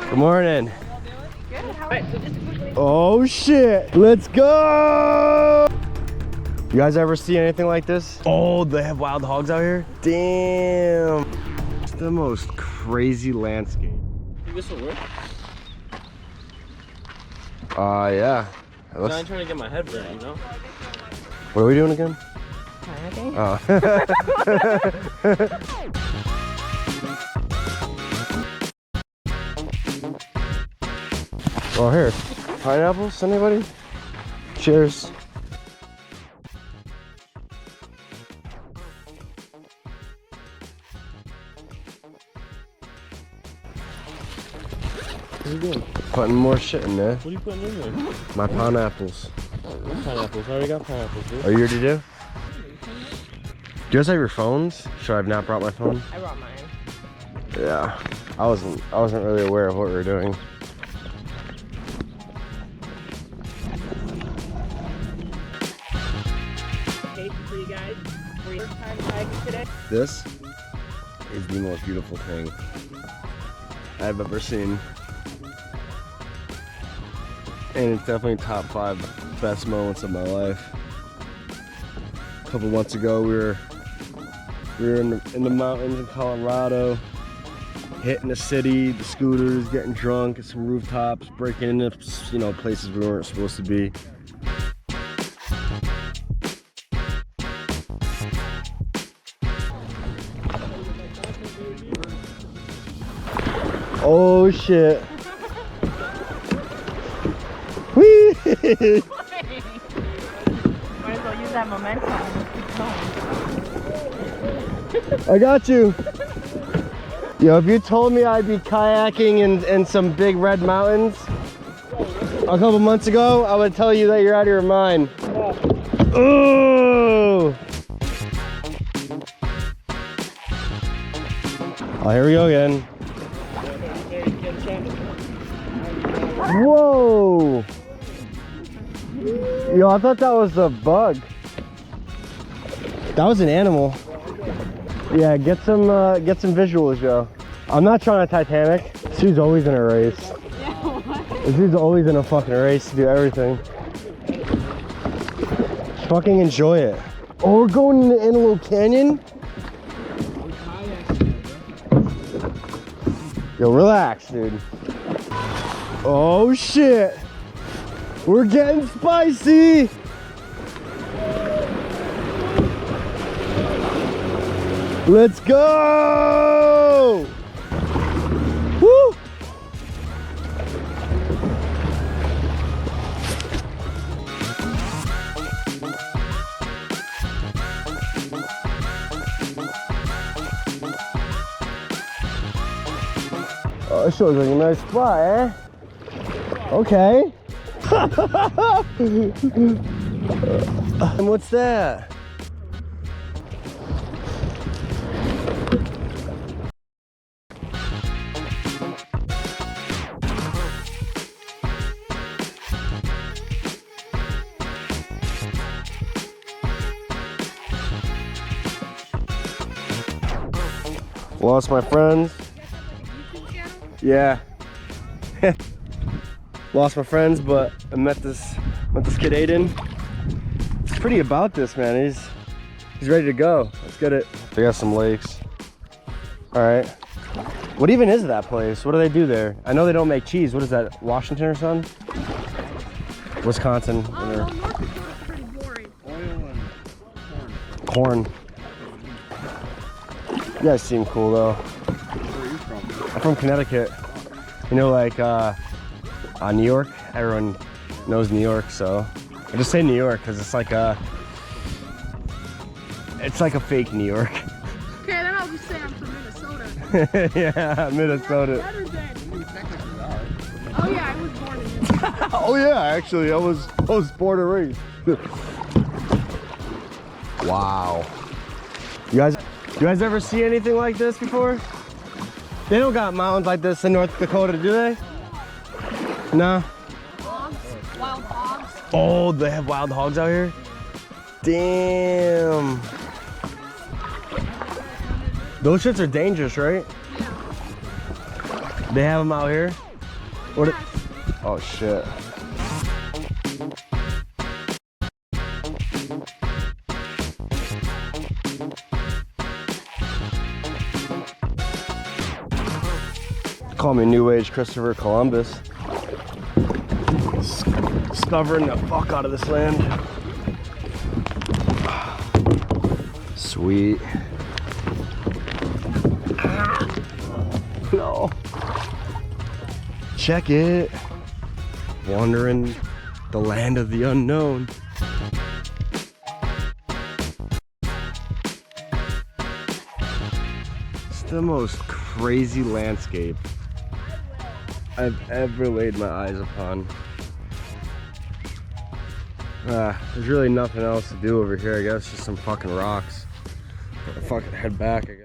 Good morning. Good. How are you? Oh shit! Let's go! You guys ever see anything like this? Oh, they have wild hogs out here? Damn! It's the most crazy landscape. Think this will work? Yeah. I'm trying to get my head burnt, you know? What are we doing again? Kayaking. Oh. Well, here. Pineapples, anybody? Cheers. What are you doing? Putting more shit in there. What are you putting in there? My pineapples. What pineapples? I already got pineapples, dude. Are you ready to do? Do you guys have your phones? Should I have not brought my phone? I brought mine. Yeah. I wasn't really aware of what we were doing. For you guys, for your first time kayaking today. This is the most beautiful thing I've ever seen. And it's definitely top 5 best moments of my life. A couple months ago, we were in the mountains in Colorado, hitting the city, the scooters, getting drunk at some rooftops, breaking into, you know, places we weren't supposed to be. Oh shit. Whee! Might as well use that momentum and keep going. I got you. Yo, if you told me I'd be kayaking in some big red mountains a couple months ago, I would tell you that you're out of your mind. Ooh! Oh, here we go again. Whoa! Yo, I thought that was a bug. That was an animal. Yeah, get some visuals, yo. I'm not trying to Titanic. This dude's always in a race. Yeah, what? This dude's always in a fucking race to do everything. Fucking enjoy it. Oh, we're going in the Antelope Canyon? Yo, relax, dude. Oh shit! We're getting spicy! Let's go! Woo! Oh, this looks like a nice spot, eh? Okay. And what's that? Lost my friends. Yeah. Lost my friends, but I met this kid Aiden. He's pretty about this, man. He's ready to go. Let's get it. They got some lakes. All right. What even is that place? What do they do there? I know they don't make cheese. What is that? Washington or something? Wisconsin. Oh, North Dakota's pretty boring. Oil and Corn. You guys seem cool though. where are you from? I'm from Connecticut. You know, like New York. Everyone knows New York, so I just say New York because it's like a fake New York. Okay, then I'll just say I'm from Minnesota. Yeah, Minnesota. Better than. You technically are. Oh yeah, I was born in Minnesota. Oh yeah, actually, I was born and raised. Wow. You guys ever see anything like this before? They don't got mountains like this in North Dakota, do they? No. Hogs, wild hogs. Oh, they have wild hogs out here? Damn. Those shits are dangerous, right? Yeah. They have them out here? What? Oh shit. Call me New Age Christopher Columbus. Discovering the fuck out of this land. Sweet. No. Check it. Wandering the land of the unknown. It's the most crazy landscape I've ever laid my eyes upon. There's really nothing else to do over here, I guess. Just some fucking rocks. Fucking head back, I guess.